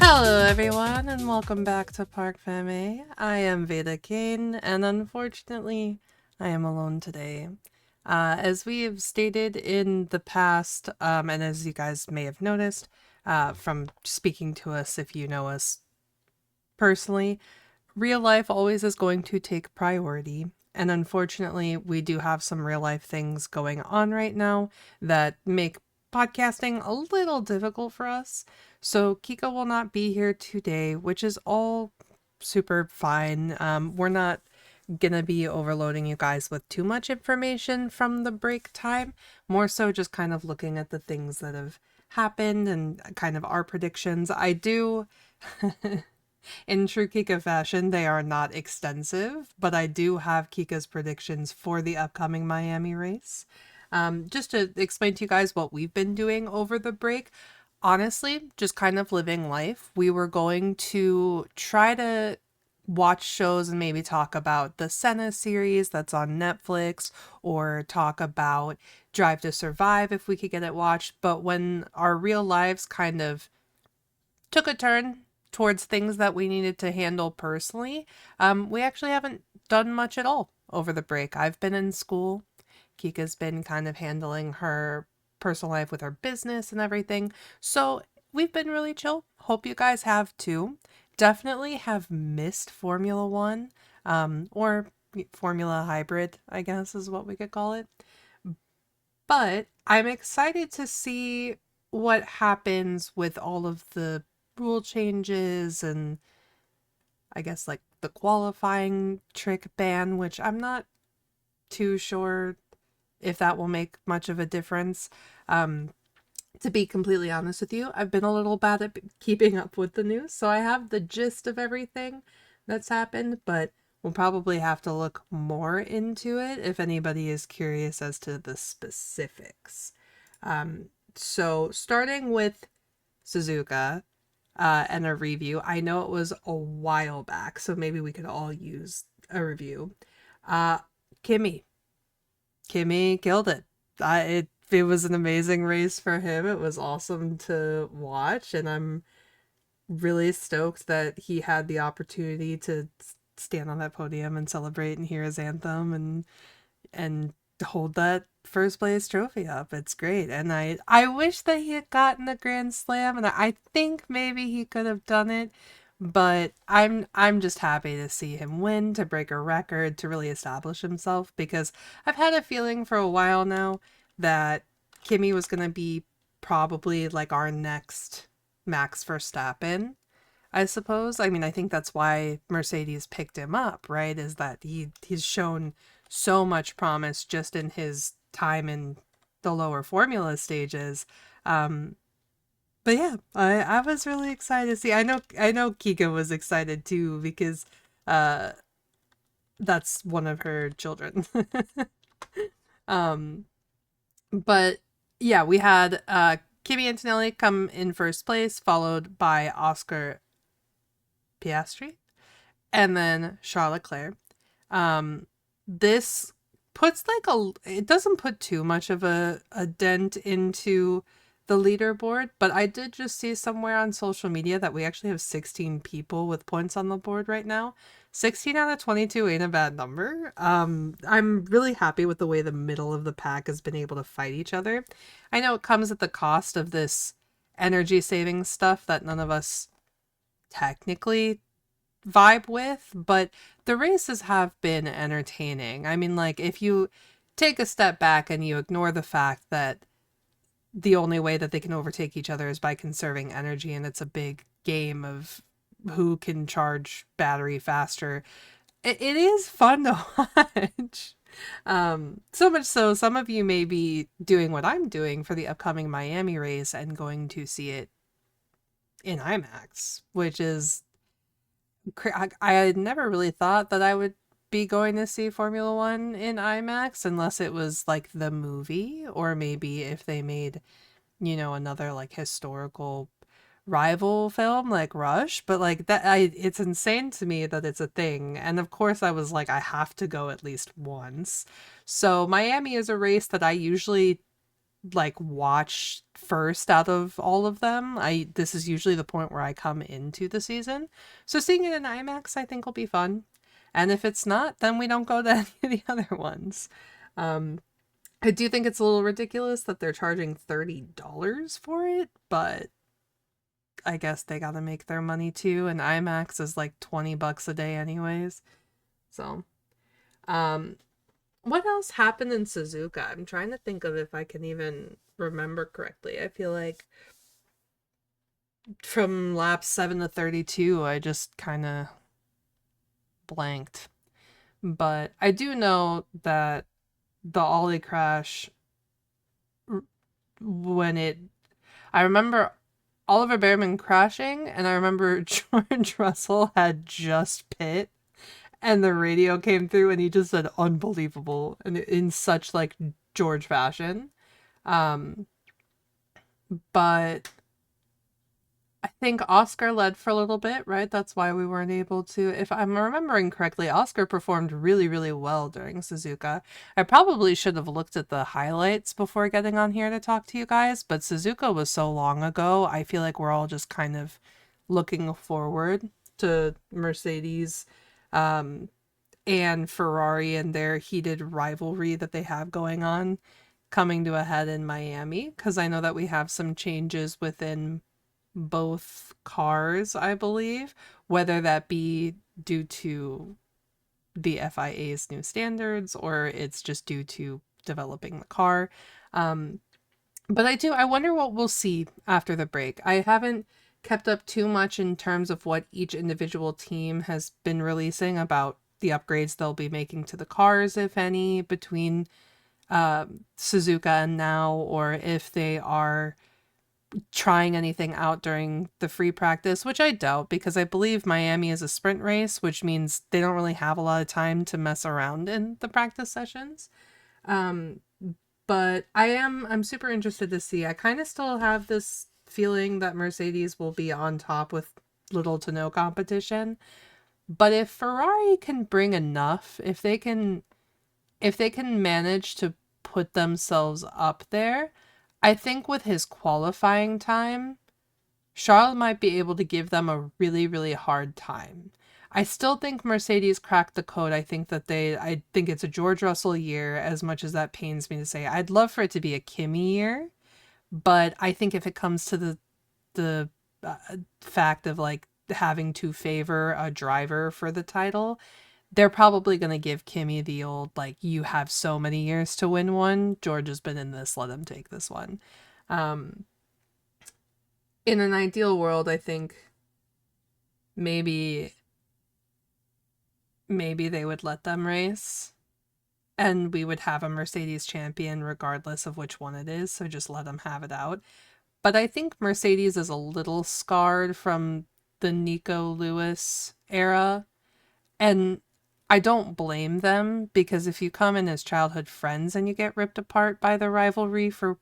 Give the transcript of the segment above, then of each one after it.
Hello everyone and welcome back to Park Fame. I am Veda Kane and unfortunately I am alone today. As we have stated in the past, and as you guys may have noticed from speaking to us if you know us personally, real life always is going to take priority. And unfortunately, we do have some real life things going on right now that make podcasting a little difficult for us. So Kika will not be here today, which is all super fine. We're not gonna be overloading you guys with too much information from the break time. More so just kind of looking at the things that have happened and kind of our predictions. I do in true Kika fashion, they are not extensive, but I do have Kika's predictions for the upcoming Miami race. Just to explain to you guys what we've been doing over the break, honestly, just kind of living life. We were going to try to watch shows and maybe talk about the Senna series that's on Netflix or talk about Drive to Survive if we could get it watched. But when our real lives kind of took a turn towards things that we needed to handle personally, we actually haven't done much at all over the break. I've been in school. Kika's been kind of handling her personal life with her business and everything. So we've been really chill. Hope you guys have too. Definitely have missed Formula One, or Formula Hybrid, I guess is what we could call it. But I'm excited to see what happens with all of the rule changes and I guess like the qualifying trick ban, which I'm not too sure if that will make much of a difference. To be completely honest with you, I've been a little bad at keeping up with the news, so I have the gist of everything that's happened, but we'll probably have to look more into it if anybody is curious as to the specifics. So starting with Suzuka, and a review. I know it was a while back, so maybe we could all use a review. Uh, Kimmy. Kimmy killed it. It was an amazing race for him. It was awesome to watch, and I'm really stoked that he had the opportunity to stand on that podium and celebrate and hear his anthem and hold that first place trophy up. It's great. And I wish that he had gotten the Grand Slam, and I think maybe he could have done it, but I'm just happy to see him win, to break a record, to really establish himself, because I've had a feeling for a while now that Kimmy was going to be probably like our next Max Verstappen, I suppose. I mean, I think that's why Mercedes picked him up, right? Is that he's shown so much promise just in his time in the lower formula stages. Um, but yeah, I was really excited to see. I know Kika was excited too because uh that's one of her children. um but yeah, we had Kimi Antonelli come in first place, followed by Oscar Piastri, and then Charles Leclerc. Um, this puts like it doesn't put too much of a dent into the leaderboard, but I did just see somewhere on social media that we actually have 16 people with points on the board right now. 16 out of 22 ain't a bad number. I'm really happy with the way the middle of the pack has been able to fight each other. I know it comes at the cost of this energy saving stuff that none of us technically vibe with, but the races have been entertaining. I mean, like, if you take a step back and you ignore the fact that the only way that they can overtake each other is by conserving energy, and it's a big game of who can charge battery faster, it is fun to watch. So much so, some of you may be doing what I'm doing for the upcoming Miami race and going to see it in IMAX, which is I had never really thought that I would be going to see Formula One in IMAX unless it was like the movie, or maybe if they made, another like historical rival film like Rush. But like that, it's insane to me that it's a thing. And of course, I was like, I have to go at least once. So Miami is a race that I usually like watch first out of all of them. This is usually the point where I come into the season. So seeing it in IMAX I think will be fun. And if it's not, then we don't go to any of the other ones. I do think it's a little ridiculous that they're charging $30 for it, but I guess they gotta make their money too, and IMAX is like $20 a day anyways. So, um, what else happened in Suzuka? I'm trying to think of if I can even remember correctly. I feel like from lap 7 to 32, I just kind of blanked. But I do know that the Ollie crash, when it, I remember Oliver Bearman crashing, and I remember George Russell had just pit, and the radio came through, and he just said "unbelievable" and in such like George fashion. Um, but I think Oscar led for a little bit, right? That's why we weren't able to. If I'm remembering correctly, Oscar performed really, really well during Suzuka. I probably should have looked at the highlights before getting on here to talk to you guys, but Suzuka was so long ago. I feel like we're all just kind of looking forward to Mercedes and Ferrari and their heated rivalry that they have going on coming to a head in Miami, because I know that we have some changes within both cars, I believe, whether that be due to the FIA's new standards or it's just due to developing the car. But I wonder what we'll see after the break. I haven't kept up too much in terms of what each individual team has been releasing about the upgrades they'll be making to the cars, if any, between Suzuka and now, or if they are trying anything out during the free practice, which I doubt because I believe Miami is a sprint race, which means they don't really have a lot of time to mess around in the practice sessions. But I'm super interested to see. I kind of still have this feeling that Mercedes will be on top with little to no competition. But if Ferrari can bring enough, if they can manage to put themselves up there, I think with his qualifying time, Charles might be able to give them a really, really hard time. I still think Mercedes cracked the code. I think it's a George Russell year, as much as that pains me to say. I'd love for it to be a Kimi year, but I think if it comes to the fact of like having to favor a driver for the title, they're probably going to give Kimi the old, like, you have so many years to win one. George has been in this, let him take this one. In an ideal world, I think maybe they would let them race and we would have a Mercedes champion regardless of which one it is, so just let them have it out. But I think Mercedes is a little scarred from the Nico Lewis era, and I don't blame them, because if you come in as childhood friends and you get ripped apart by the rivalry for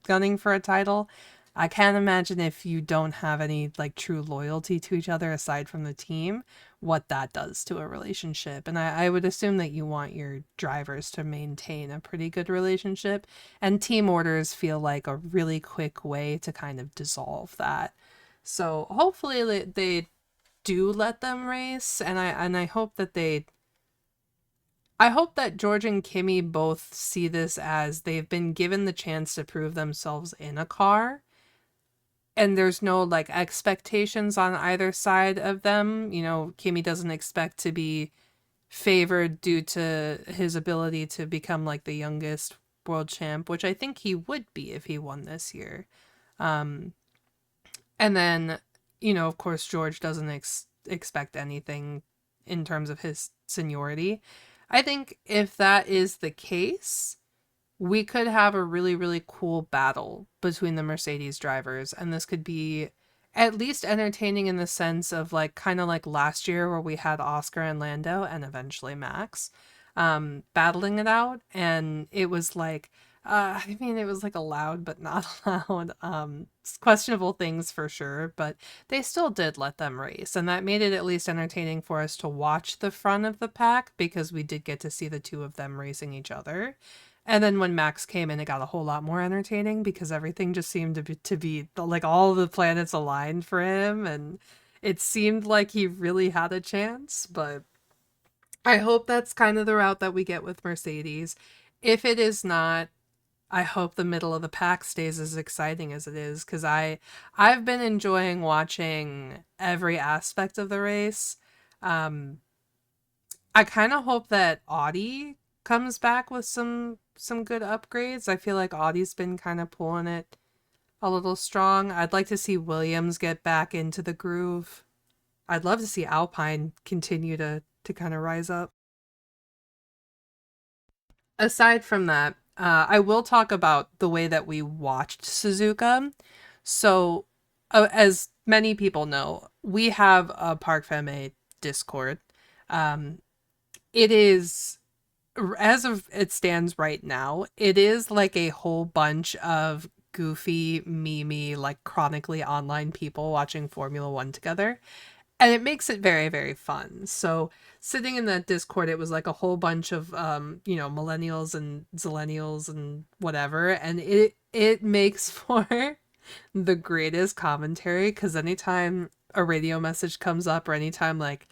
gunning for a title, I can't imagine, if you don't have any like true loyalty to each other aside from the team, what that does to a relationship. And I would assume that you want your drivers to maintain a pretty good relationship, and team orders feel like a really quick way to kind of dissolve that. So hopefully they do let them race, and I hope that George and Kimi both see this as they've been given the chance to prove themselves in a car, and there's no like expectations on either side of them. You know, Kimi doesn't expect to be favored due to his ability to become like the youngest world champ, which I think he would be if he won this year. And then, you know, of course, George doesn't expect anything in terms of his seniority. I think if that is the case, we could have a really, really cool battle between the Mercedes drivers, and this could be at least entertaining in the sense of like kind of like last year where we had Oscar and Lando and eventually Max battling it out, and it was like it was like allowed but not allowed, questionable things for sure, but they still did let them race, and that made it at least entertaining for us to watch the front of the pack, because we did get to see the two of them racing each other. And then when Max came in, it got a whole lot more entertaining because everything just seemed to be like all the planets aligned for him, and it seemed like he really had a chance. But I hope that's kind of the route that we get with Mercedes. If it is not, I hope the middle of the pack stays as exciting as it is, because I've been enjoying watching every aspect of the race. Um, I kind of hope that Audi comes back with some good upgrades. I feel like Audi's been kind of pulling it a little strong. I'd like to see Williams get back into the groove. I'd love to see Alpine continue to kind of rise up. Aside from that, I will talk about the way that we watched Suzuka. So, as many people know, we have a Park Feme Discord. Um, it is, as of it stands right now, it is like a whole bunch of goofy, memey, like chronically online people watching Formula One together. And it makes it very, very fun. So sitting in that Discord, it was like a whole bunch of millennials and zillennials and whatever, and it makes for the greatest commentary, because anytime a radio message comes up or anytime like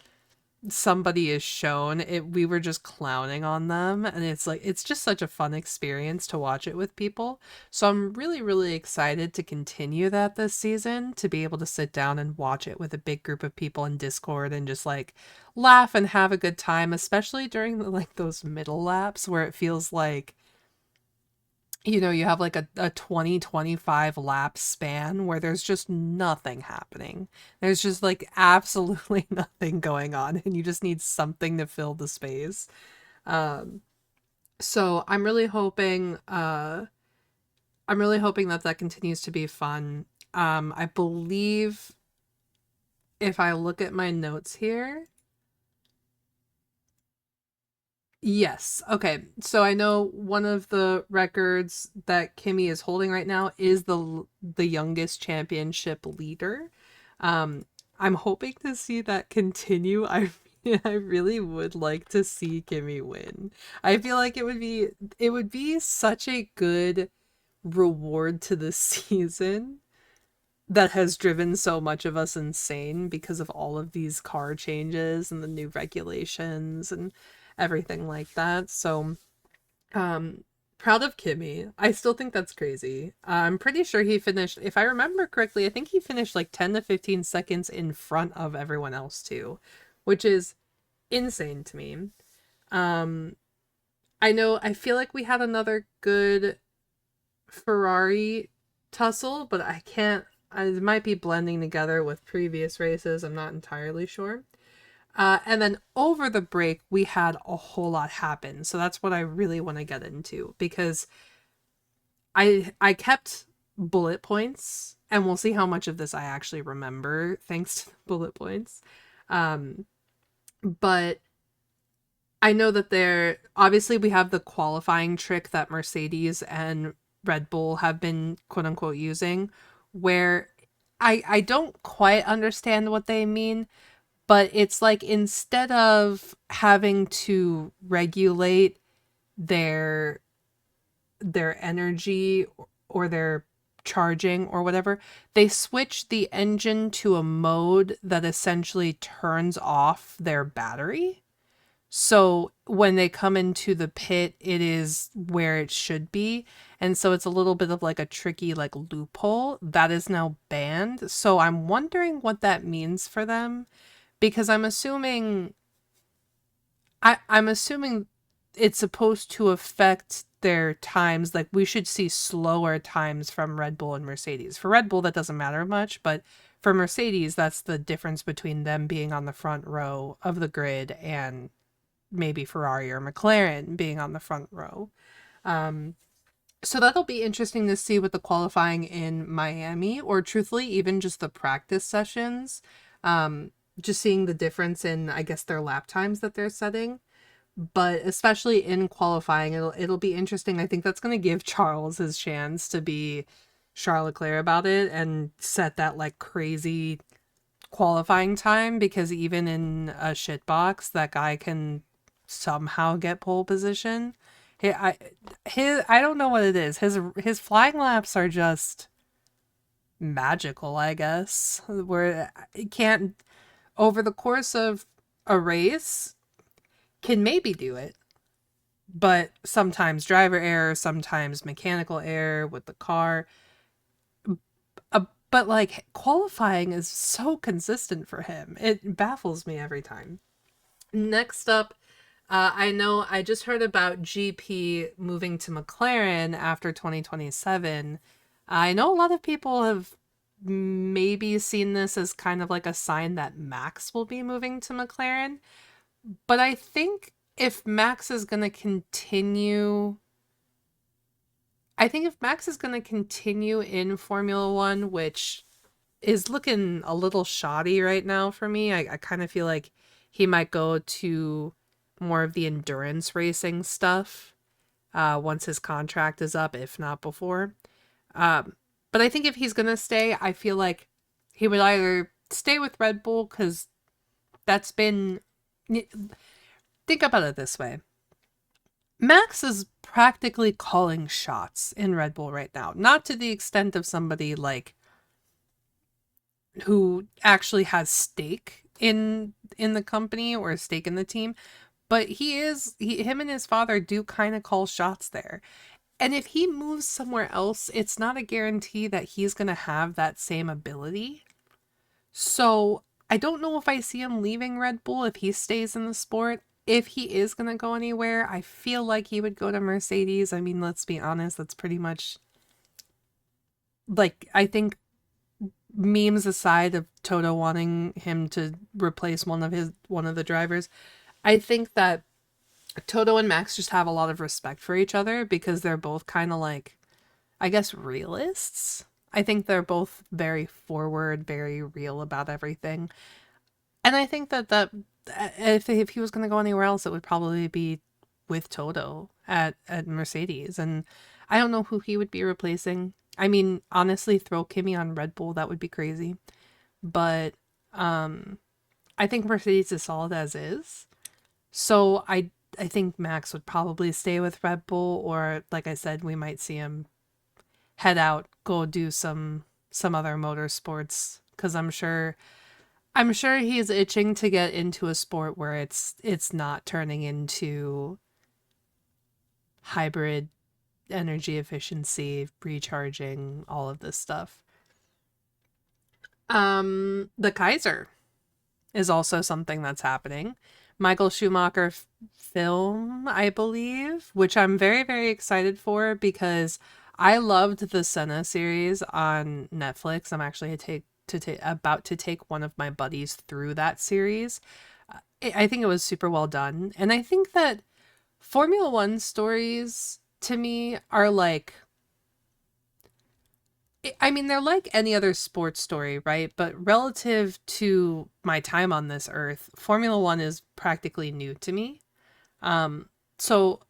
somebody is shown it, we were just clowning on them, and it's like it's just such a fun experience to watch it with people. So I'm really, really excited to continue that this season, to be able to sit down and watch it with a big group of people in Discord and just like laugh and have a good time, especially during the, like those middle laps where it feels like, you have like a 20-25 lap span where there's just nothing happening. There's just like absolutely nothing going on, and you just need something to fill the space. Um, so I'm really hoping that that continues to be fun. I believe if I look at my notes here, yes. Okay. So I know one of the records that Kimmy is holding right now is the youngest championship leader. Um, I'm hoping to see that continue. I really would like to see Kimmy win. I feel like it would be such a good reward to the season that has driven so much of us insane because of all of these car changes and the new regulations and everything like that. So, um, proud of Kimmy. I still think that's crazy. I'm pretty sure he finished, if I remember correctly, I think he finished like 10 to 15 seconds in front of everyone else too, which is insane to me. Um, I feel like we had another good Ferrari tussle, but I can't. It might be blending together with previous races. I'm not entirely sure. And then over the break, we had a whole lot happen. So that's what I really want to get into, because I kept bullet points, and we'll see how much of this I actually remember thanks to the bullet points. Um, but I know that there obviously we have the qualifying trick that Mercedes and Red Bull have been quote unquote using, where I don't quite understand what they mean, but it's like instead of having to regulate their their energy or their charging or whatever, they switch the engine to a mode that essentially turns off their battery. So when they come into the pit, it is where it should be. And so it's a little bit of like a tricky like loophole that is now banned. So I'm wondering what that means for them, because I'm assuming it's supposed to affect their times. Like we should see slower times from Red Bull and Mercedes. For Red Bull, that doesn't matter much, but for Mercedes, that's the difference between them being on the front row of the grid and maybe Ferrari or McLaren being on the front row. Um, so that'll be interesting to see with the qualifying in Miami, or truthfully, even just the practice sessions. Um, just seeing the difference in, I guess, their lap times that they're setting. But especially in qualifying, it'll be interesting. I think that's going to give Charles his chance to be Charles Leclerc about it and set that like crazy qualifying time, because even in a shit box, that guy can somehow get pole position. He, I, I don't know what it is. His flying laps are just magical, I guess. Where it can't over the course of a race can maybe do it, but sometimes driver error, sometimes mechanical error with the car. But like qualifying is so consistent for him. It baffles me every time. Next up, I know I just heard about GP moving to McLaren after 2027. I know a lot of people have maybe seen this as kind of like a sign that Max will be moving to McLaren. But I think if Max is going to continue. I think if Max is going to continue in Formula One, which is looking a little shoddy right now for me, I kind of feel like he might go to more of the endurance racing stuff once his contract is up, if not before. But I think if he's going to stay, I feel like he would either stay with Red Bull because that's been. Think about it this way. Max is practically calling shots in Red Bull right now. Not to the extent of somebody like who actually has stake in the company or a stake in the team, but him and his father do kind of call shots there. And if he moves somewhere else, it's not a guarantee that he's going to have that same ability. So I don't know if I see him leaving Red Bull if he stays in the sport. If he is going to go anywhere, I feel like he would go to Mercedes. I mean, let's be honest, that's pretty much like, I think memes aside of Toto wanting him to replace one of the drivers, I think that Toto and Max just have a lot of respect for each other because they're both kind of like, I guess, realists. I think they're both very forward, very real about everything. And I think that if he was going to go anywhere else, it would probably be with Toto at Mercedes. And I don't know who he would be replacing. I mean, honestly, throw Kimi on Red Bull, that would be crazy. But I think Mercedes is solid as is. So I think Max would probably stay with Red Bull, or like I said, we might see him head out, go do some other motorsports, because I'm sure he's itching to get into a sport where it's not turning into hybrid energy efficiency, recharging, all of this stuff. The Kaiser is also something that's happening. Michael Schumacher film, I believe, which I'm very, very excited for because I loved the Senna series on Netflix. I'm actually about to take one of my buddies through that series. I think it was super well done. And I think that Formula One stories to me are like, I mean, they're like any other sports story, right? But relative to my time on this earth, Formula One is practically new to me. So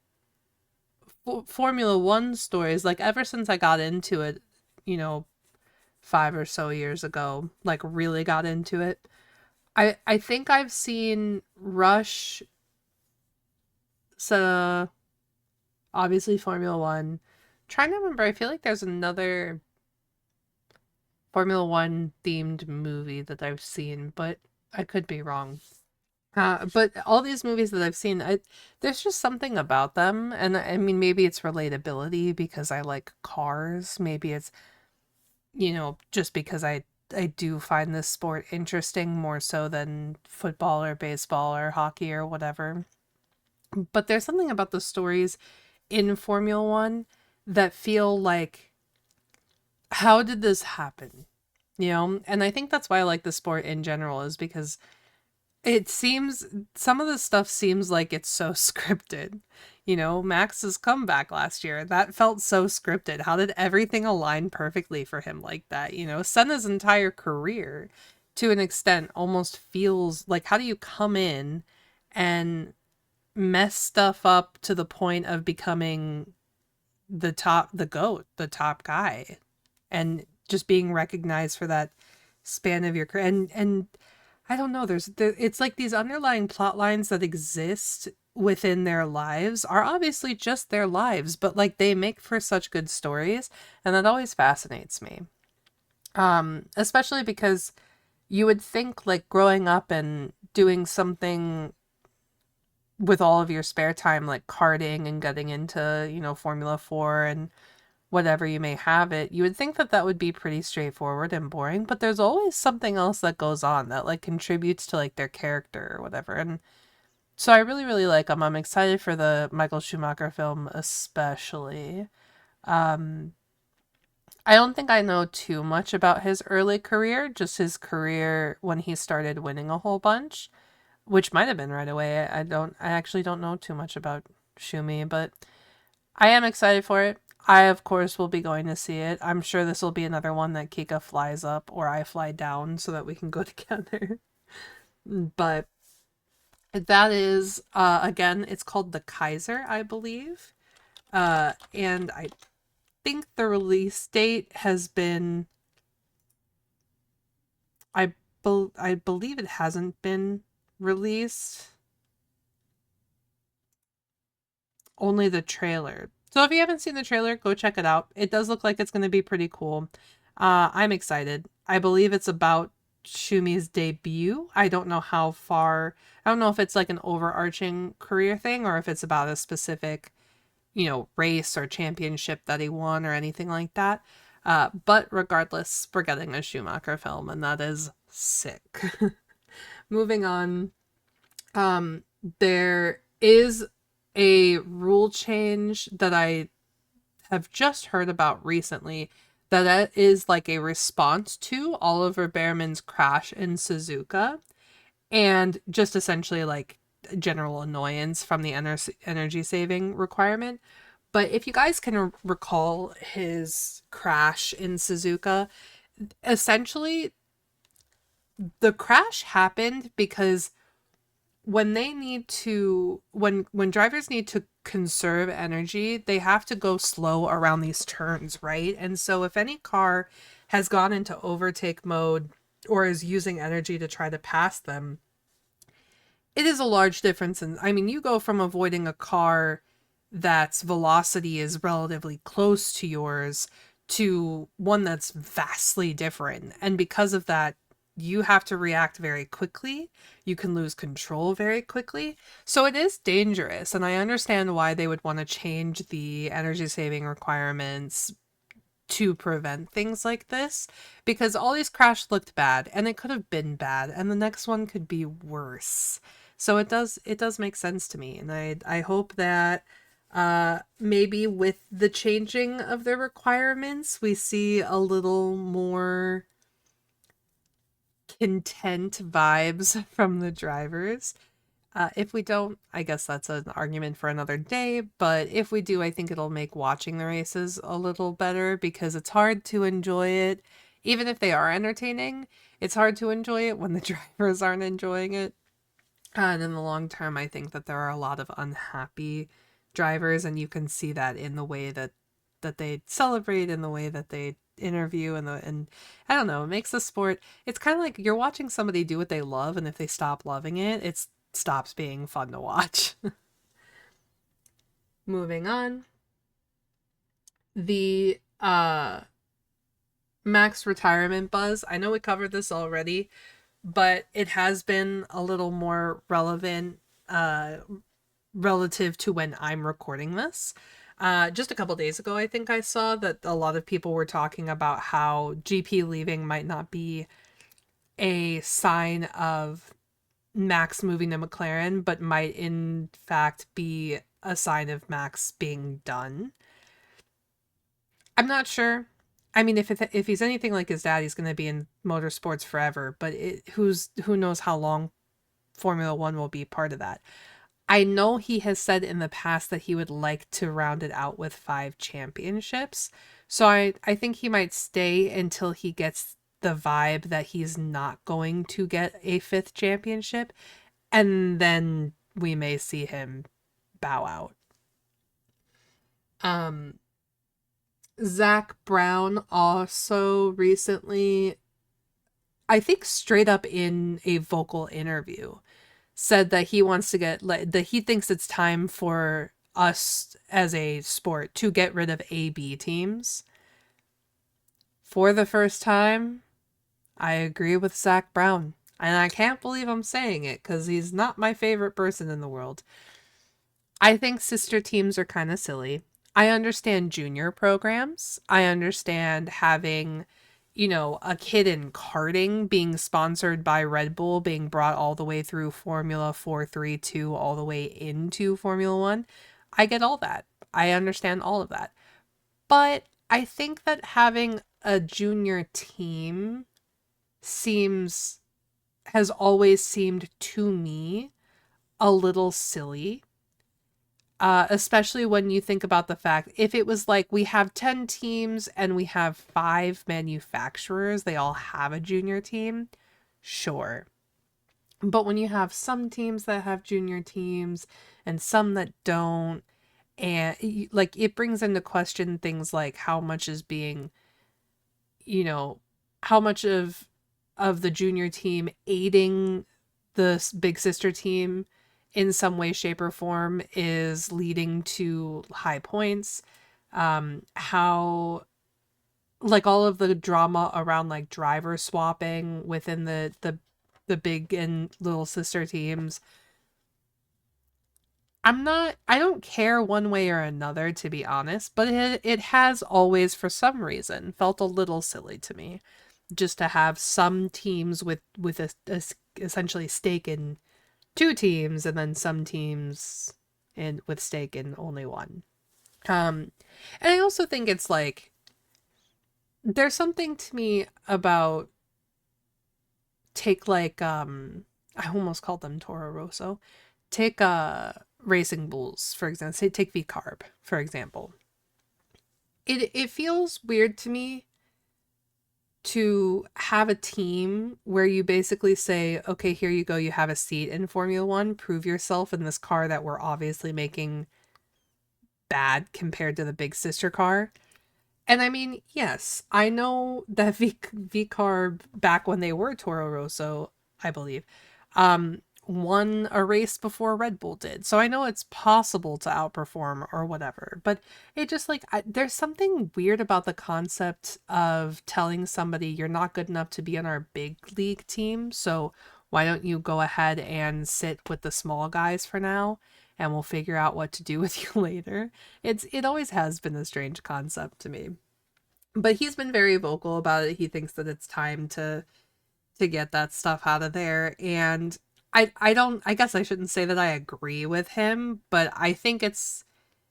Formula One stories, like ever since I got into it, you know, 5 or so years ago, like really got into it. I think I've seen Rush, so obviously Formula One. Trying to remember, I feel like there's another Formula One themed movie that I've seen, but I could be wrong. But all these movies that I've seen, there's just something about them, and I mean, maybe it's relatability because I like cars. Maybe it's, just because I do find this sport interesting more so than football or baseball or hockey or whatever. But there's something about the stories in Formula One that feel like, how did this happen? And I think that's why I like the sport in general, is because it seems, some of the stuff seems like it's so scripted. Max's comeback last year, that felt so scripted. How did everything align perfectly for him like that? Senna's entire career, to an extent, almost feels like, how do you come in and mess stuff up to the point of becoming the GOAT, the top guy, and just being recognized for that span of your career. And I don't know, it's like these underlying plot lines that exist within their lives are obviously just their lives, but like they make for such good stories, and that always fascinates me. Especially because you would think like growing up and doing something with all of your spare time, like karting and getting into, Formula 4 and whatever you may have it, you would think that that would be pretty straightforward and boring, but there's always something else that goes on that like contributes to like their character or whatever. And so I really, really like them. I'm excited for the Michael Schumacher film, especially. Um, I don't think I know too much about his early career, just his career when he started winning a whole bunch, which might have been right away. I actually don't know too much about Shumi, but I am excited for it. I, of course, will be going to see it. I'm sure this will be another one that Kika flies up or I fly down so that we can go together. But that is, again, it's called The Kaiser, I believe. And I think the release date has been, I believe it hasn't been released. Only the trailer. So if you haven't seen the trailer, go check it out. It does look like it's going to be pretty cool. I'm excited. I believe it's about Shumi's debut. I don't know how far. I don't know if it's like an overarching career thing or if it's about a specific, race or championship that he won or anything like that. But regardless, we're getting a Schumacher film, and that is sick. Moving on, there is a rule change that I have just heard about recently that is like a response to Oliver Behrman's crash in Suzuka and just essentially like general annoyance from the energy saving requirement. But if you guys can recall his crash in Suzuka, essentially the crash happened because when drivers need to conserve energy, they have to go slow around these turns, right? And so if any car has gone into overtake mode or is using energy to try to pass them, it is a large difference. And I mean, you go from avoiding a car that's velocity is relatively close to yours to one that's vastly different. And because of that, you have to react very quickly. You can lose control very quickly. So it is dangerous. And I understand why they would want to change the energy saving requirements to prevent things like this, because all these crashes looked bad and it could have been bad and the next one could be worse. So it does make sense to me, and I hope that maybe with the changing of the requirements we see a little more content vibes from the drivers. If we don't, I guess that's an argument for another day. But if we do, I think it'll make watching the races a little better because it's hard to enjoy it. Even if they are entertaining, it's hard to enjoy it when the drivers aren't enjoying it. And in the long term, I think that there are a lot of unhappy drivers, and you can see that in the way that they celebrate, in the way that they interview, and I don't know, it makes the sport. It's kind of like you're watching somebody do what they love, and if they stop loving it, it stops being fun to watch. Moving on, the Max retirement buzz. I know we covered this already, but it has been a little more relevant relative to when I'm recording this. Just a couple days ago, I think I saw that a lot of people were talking about how GP leaving might not be a sign of Max moving to McLaren, but might in fact be a sign of Max being done. I'm not sure. I mean, if he's anything like his dad, he's going to be in motorsports forever. But who knows how long Formula One will be part of that. I know he has said in the past that he would like to round it out with 5 championships. So I think he might stay until he gets the vibe that he's not going to get a 5th championship. And then we may see him bow out. Zach Brown also recently, I think straight up in a vocal interview, said that he wants to get like that he thinks it's time for us as a sport to get rid of AB teams. For the first time, I agree with Zach Brown. And I can't believe I'm saying it because he's not my favorite person in the world. I think sister teams are kind of silly. I understand junior programs. I understand having, a kid in karting being sponsored by Red Bull, being brought all the way through Formula 432, all the way into Formula 1. I get all that. I understand all of that. But I think that having a junior team seems has always seemed to me a little silly. Especially when you think about the fact if it was like we have 10 teams and we have 5 manufacturers, they all have a junior team, sure. But when you have some teams that have junior teams and some that don't, and like it brings into question things like how much is being, you know, how much of the junior team aiding the big sister team in some way, shape, or form is leading to high points. How like all of the drama around like driver swapping within the big and little sister teams. I don't care one way or another, to be honest, but it has always, for some reason, felt a little silly to me just to have some teams with a essentially stake in two teams and then some teams in with stake in only one. Um, and I also think it's like there's something to me about take like I almost called them Toro Rosso. Take Racing Bulls, for example. Say take V-Carb, for example. It feels weird to me to have a team where you basically say, okay, here you go, you have a seat in Formula One, prove yourself in this car that we're obviously making bad compared to the big sister car. And I mean, yes, I know that V-Carb, back when they were Toro Rosso, I believe, won a race before Red Bull did. So I know it's possible to outperform or whatever. But it just like, there's something weird about the concept of telling somebody you're not good enough to be on our big league team. So why don't you go ahead and sit with the small guys for now? And we'll figure out what to do with you later. It always has been a strange concept to me. But he's been very vocal about it. He thinks that it's time to get that stuff out of there. And I don't I guess I shouldn't say that I agree with him, but I think it's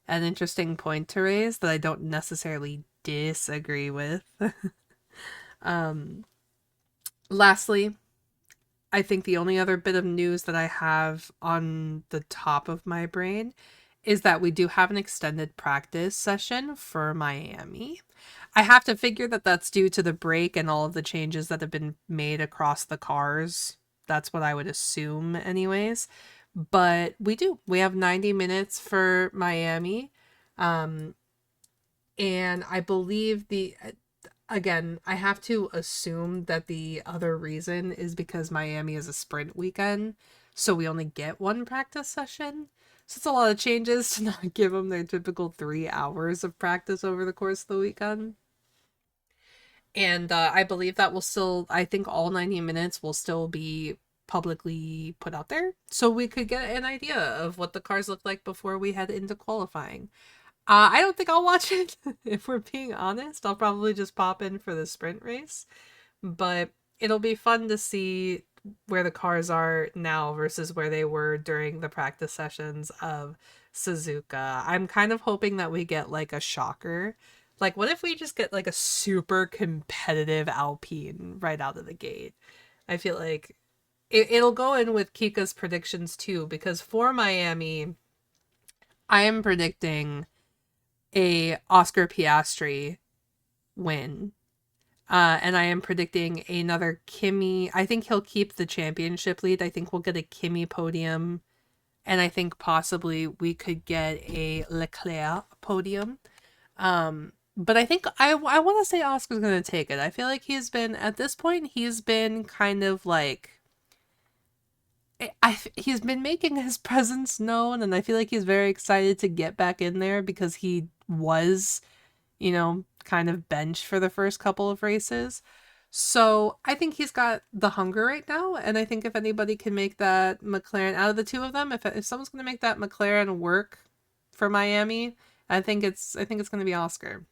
an interesting point to raise that I don't necessarily disagree with. um Lastly, I think the only other bit of news that I have on the top of my brain is that we do have an extended practice session for Miami. I have to figure that that's due to the break and all of the changes that have been made across the cars. That's what I would assume, anyways. But we do. We have 90 minutes for Miami. Um, and I believe again, I have to assume that the other reason is because Miami is a sprint weekend, so we only get one practice session. So it's a lot of changes to not give them their typical 3 hours of practice over the course of the weekend. And I believe that will still, I think all 90 minutes will still be publicly put out there. So we could get an idea of what the cars look like before we head into qualifying. I don't think I'll watch it. If we're being honest, I'll probably just pop in for the sprint race. But it'll be fun to see where the cars are now versus where they were during the practice sessions of Suzuka. I'm kind of hoping that we get like a shocker. Like, what if we just get like a super competitive Alpine right out of the gate? I feel like it'll go in with Kika's predictions too, because for Miami, I am predicting a Oscar Piastri win. And I am predicting another Kimi. I think he'll keep the championship lead. I think we'll get a Kimi podium. And I think possibly we could get a Leclerc podium. But I think I want to say Oscar's going to take it. I feel like he's been, at this point, he's been kind of like he's been making his presence known, and I feel like he's very excited to get back in there because he was, kind of benched for the first couple of races. So I think he's got the hunger right now, and I think if anybody can make that McLaren out of the two of them, if someone's going to make that McLaren work for Miami, I think it's going to be Oscar.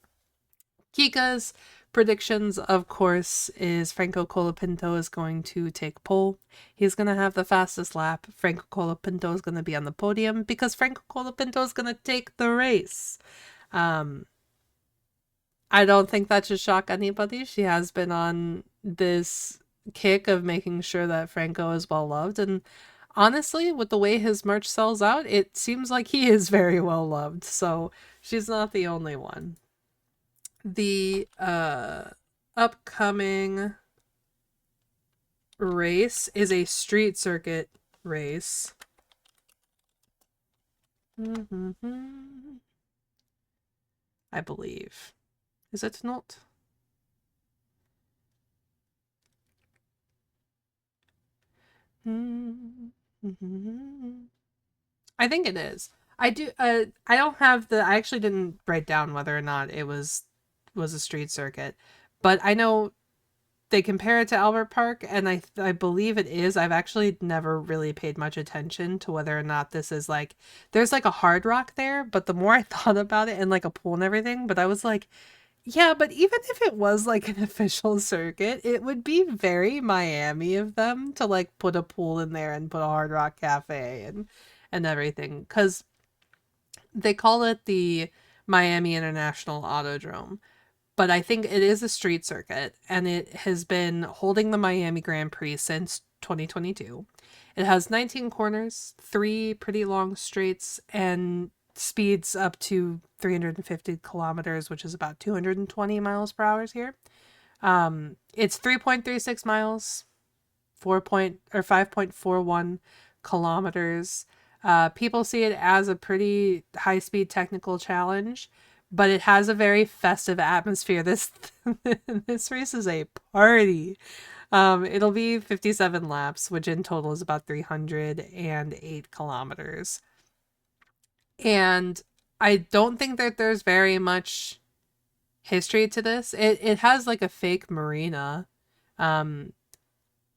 Kika's predictions, of course, is Franco Colapinto is going to take pole. He's going to have the fastest lap. Franco Colapinto is going to be on the podium because Franco Colapinto is going to take the race. I don't think that should shock anybody. She has been on this kick of making sure that Franco is well loved. And honestly, with the way his merch sells out, it seems like he is very well loved. So she's not the only one. The upcoming race is a street circuit race. I believe. Is it not? I think it is. I do. I don't have the. I actually didn't write down whether or not it was a street circuit, but I know they compare it to Albert Park, and I believe it is. I've actually never really paid much attention to whether or not this is like there's like a hard rock there, but the more I thought about it and like a pool and everything, but I was like, yeah, but even if it was like an official circuit, it would be very Miami of them to like put a pool in there and put a Hard Rock Cafe and everything, because they call it the Miami International Autodrome. But I think it is a street circuit, and it has been holding the Miami Grand Prix since 2022. It has 19 corners, 3 pretty long straights, and speeds up to 350 kilometers, which is about 220 miles per hour here. It's 3.36 miles, 5.41 kilometers. People see it as a pretty high-speed technical challenge, but it has a very festive atmosphere. This this race is a party. It'll be 57 laps, which in total is about 308 kilometers. And I don't think that there's very much history to this. It has like a fake marina, um,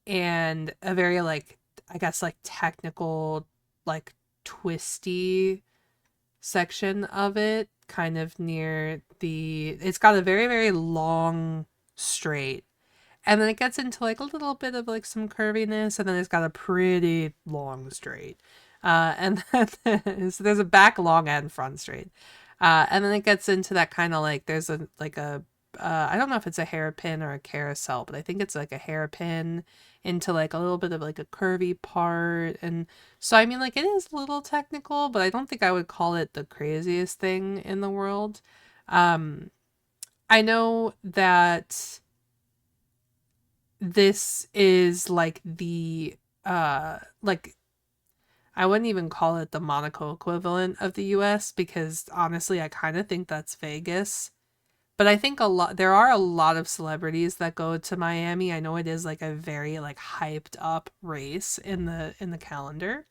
and a very like I guess like technical, like twisty section of it, kind of near the. It's got a very very long straight, and then it gets into like a little bit of like some curviness, and then it's got a pretty long straight. And then so there's a back long and front straight. And then it gets into that kind of like there's a like a I don't know if it's a hairpin or a carousel, but I think it's like a hairpin into like a little bit of like a curvy part. And so I mean like it is a little technical, but I don't think I would call it the craziest thing in the world. I know that this is like the like I wouldn't even call it the Monaco equivalent of the US, because honestly I kind of think that's Vegas. But I think there are a lot of celebrities that go to Miami. I know it is like a very like hyped up race in the calendar.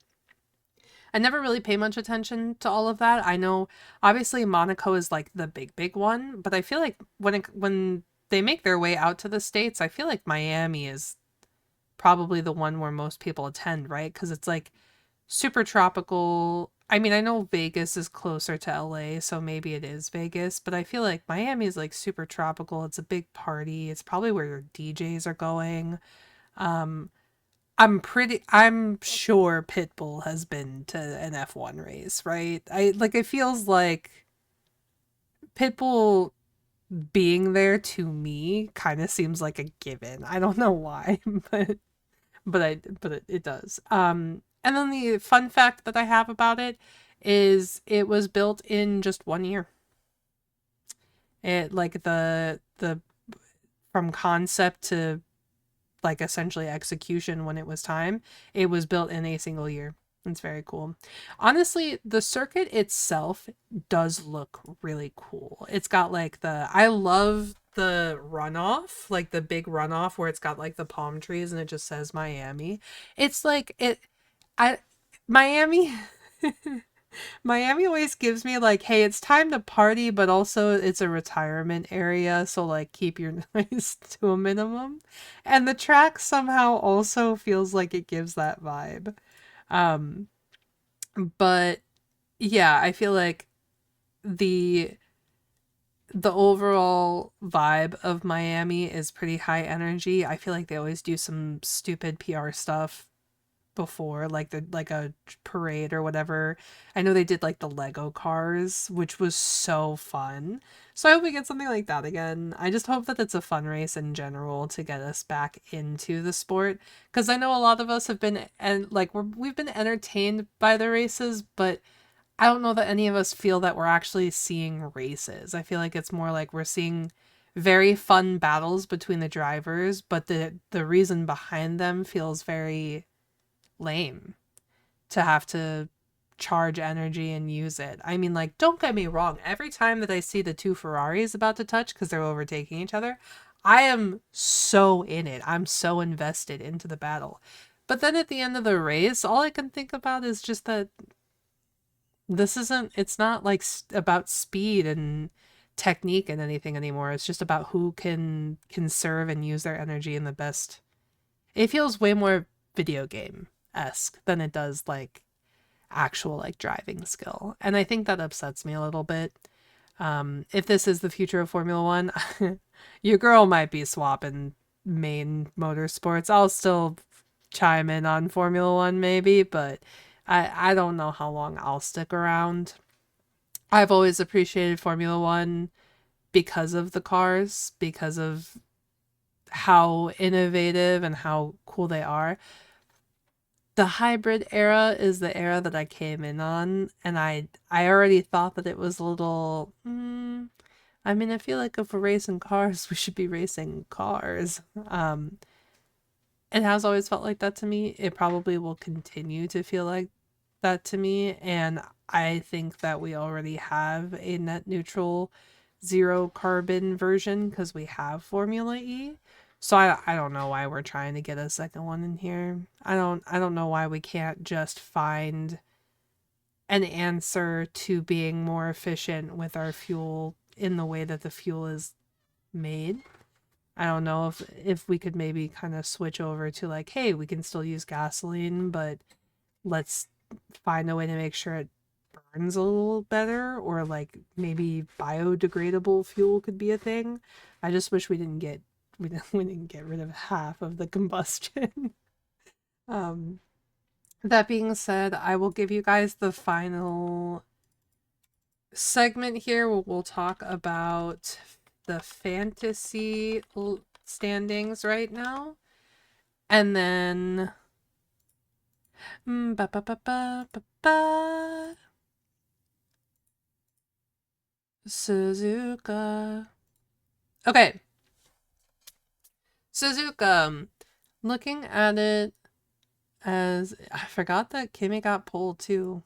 I never really pay much attention to all of that. I know obviously Monaco is like the big one, but I feel like when they make their way out to the States, I feel like Miami is probably the one where most people attend, right? Because it's like super tropical. I mean, I know Vegas is closer to LA, so maybe it is Vegas, but I feel like Miami is like super tropical. It's a big party. It's probably where your DJs are going. Um, I'm sure Pitbull has been to an F1 race, right? It feels like Pitbull being there to me kind of seems like a given. I don't know why, but it does. And then the fun fact that I have about it is it was built in just 1 year. It like the from concept to like essentially execution when it was time, it was built in a single year. It's very cool. Honestly, the circuit itself does look really cool. It's got like I love the runoff, like the big runoff where it's got like the palm trees and it just says Miami. It's like I Miami Miami always gives me like, hey, it's time to party, but also it's a retirement area, so like keep your noise to a minimum. And the track somehow also feels like it gives that vibe. Um, but yeah, I feel like the the overall vibe of Miami is pretty high energy. I feel like they always do some stupid PR stuff before, like the like a parade or whatever. I know they did like the Lego cars, which was so fun. So I hope we get something like that again. I just hope that it's a fun race in general to get us back into the sport, because I know a lot of us have been and like we've been entertained by the races, but I don't know that any of us feel that we're actually seeing races. I feel like it's more like we're seeing very fun battles between the drivers, but the reason behind them feels very lame to have to charge energy and use it. I mean, like, don't get me wrong. Every time that I see the two Ferraris about to touch because they're overtaking each other, I am so in it. I'm so invested into the battle. But then at the end of the race, all I can think about is just that it's not like about speed and technique and anything anymore. It's just about who can conserve and use their energy in the best. It feels way more video game esque than it does like actual like driving skill. And I think that upsets me a little bit. If this is the future of Formula One, your girl might be swapping main motorsports. I'll still chime in on Formula One maybe, but I don't know how long I'll stick around. I've always appreciated Formula One because of the cars, because of how innovative and how cool they are. The hybrid era is the era that I came in on, and I already thought that it was a little. I mean, I feel like if we're racing cars, we should be racing cars. It has always felt like that to me. It probably will continue to feel like that to me, and I think that we already have a net neutral zero carbon version because we have Formula E. So I don't know why we're trying to get a second one in here. I don't know why we can't just find an answer to being more efficient with our fuel in the way that the fuel is made. I don't know if we could maybe kind of switch over to like, hey, we can still use gasoline, but let's find a way to make sure it burns a little better, or like maybe biodegradable fuel could be a thing. I just wish we didn't get rid of half of the combustion. um that being said, I will give you guys the final segment here where we'll talk about the fantasy standings right now, and then ba, ba, ba, ba, ba, ba. Suzuka. Okay, Suzuka. Looking at it as I forgot that Kimmy got pulled too.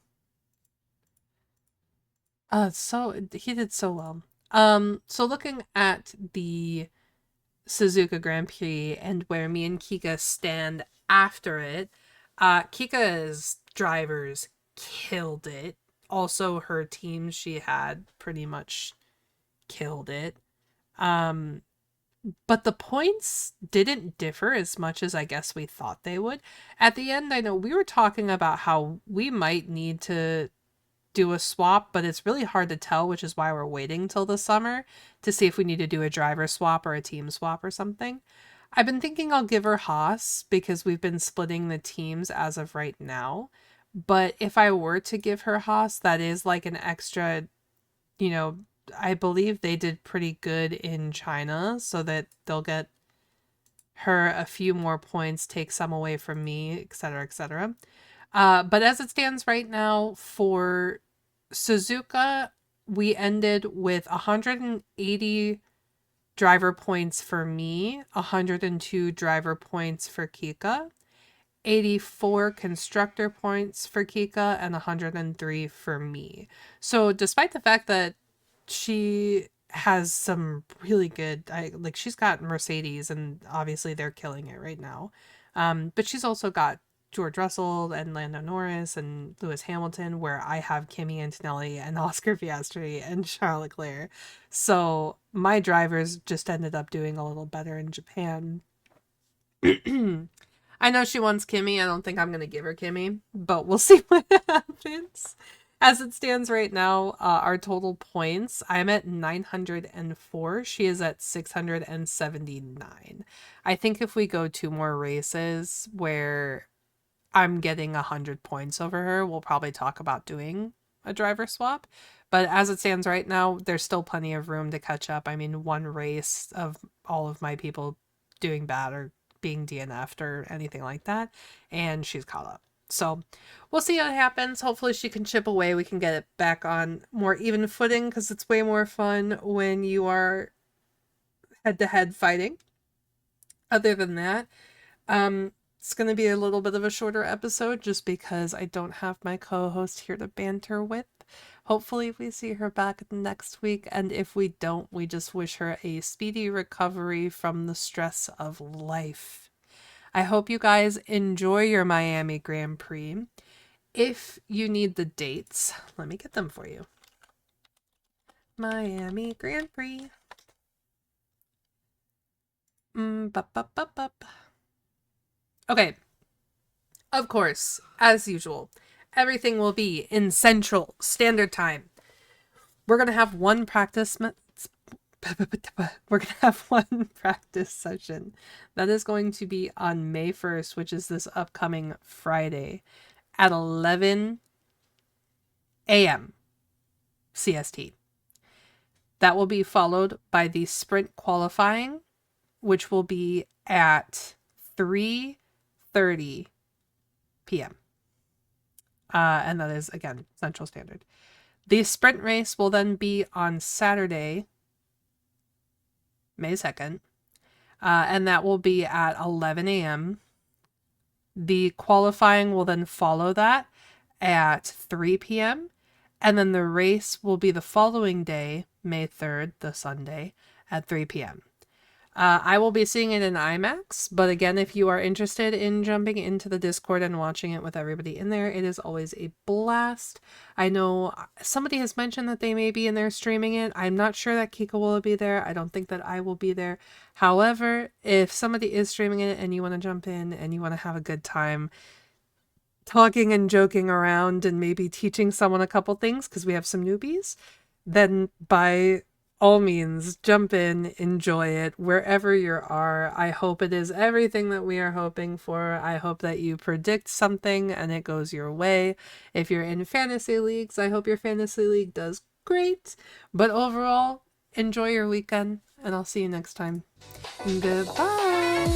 So he did so well. So looking at the Suzuka Grand Prix and where me and Kika stand after it, Kika's drivers killed it. Also, her team she had pretty much killed it. Um, but the points didn't differ as much as I guess we thought they would. At the end, I know we were talking about how we might need to do a swap, but it's really hard to tell, which is why we're waiting till the summer to see if we need to do a driver swap or a team swap or something. I've been thinking I'll give her Haas because we've been splitting the teams as of right now. But if I were to give her Haas, that is like an extra, you know, I believe they did pretty good in China, so that they'll get her a few more points, take some away from me, etc., etc. But as it stands right now for Suzuka, we ended with 180 driver points for me, 102 driver points for Kika, 84 constructor points for Kika, and 103 for me. So despite the fact that she has some really good, she's got Mercedes and obviously they're killing it right now. But she's also got George Russell and Lando Norris and Lewis Hamilton, where I have Kimi Antonelli and Oscar Piastri and Charles Leclerc. So my drivers just ended up doing a little better in Japan. I know she wants Kimi. I don't think I'm going to give her Kimi, but we'll see what happens. As it stands right now, our total points, I'm at 904. She is at 679. I think if we go 2 more races where I'm getting 100 points over her, we'll probably talk about doing a driver swap. But as it stands right now, there's still plenty of room to catch up. I mean, one race of all of my people doing bad or being DNF'd or anything like that, and she's caught up. So we'll see what happens. Hopefully she can chip away. We can get it back on more even footing, because it's way more fun when you are head-to-head fighting. Other than that, it's going to be a little bit of a shorter episode just because I don't have my co-host here to banter with. Hopefully we see her back next week, and if we don't, we just wish her a speedy recovery from the stress of life. I hope you guys enjoy your Miami Grand Prix. If you need the dates, let me get them for you. Miami Grand Prix. Okay. Of course, as usual, everything will be in Central Standard Time. We're going to have one practice session. That is going to be on May 1st, which is this upcoming Friday at 11 a.m. CST. That will be followed by the sprint qualifying, which will be at 3:30 p.m. And that is, again, Central Standard. The sprint race will then be on Saturday, May 2nd, and that will be at 11 a.m. The qualifying will then follow that at 3 p.m., and then the race will be the following day, May 3rd, the Sunday, at 3 p.m. I will be seeing it in IMAX, but again, if you are interested in jumping into the Discord and watching it with everybody in there, it is always a blast. I know somebody has mentioned that they may be in there streaming it. I'm not sure that Kiko will be there. I don't think that I will be there. However, if somebody is streaming it and you want to jump in and you want to have a good time talking and joking around and maybe teaching someone a couple things, because we have some newbies, then by all means, jump in, enjoy it, wherever you are. I hope it is everything that we are hoping for. I hope that you predict something and it goes your way. If you're in fantasy leagues, I hope your fantasy league does great. But overall, enjoy your weekend, and I'll see you next time. Goodbye!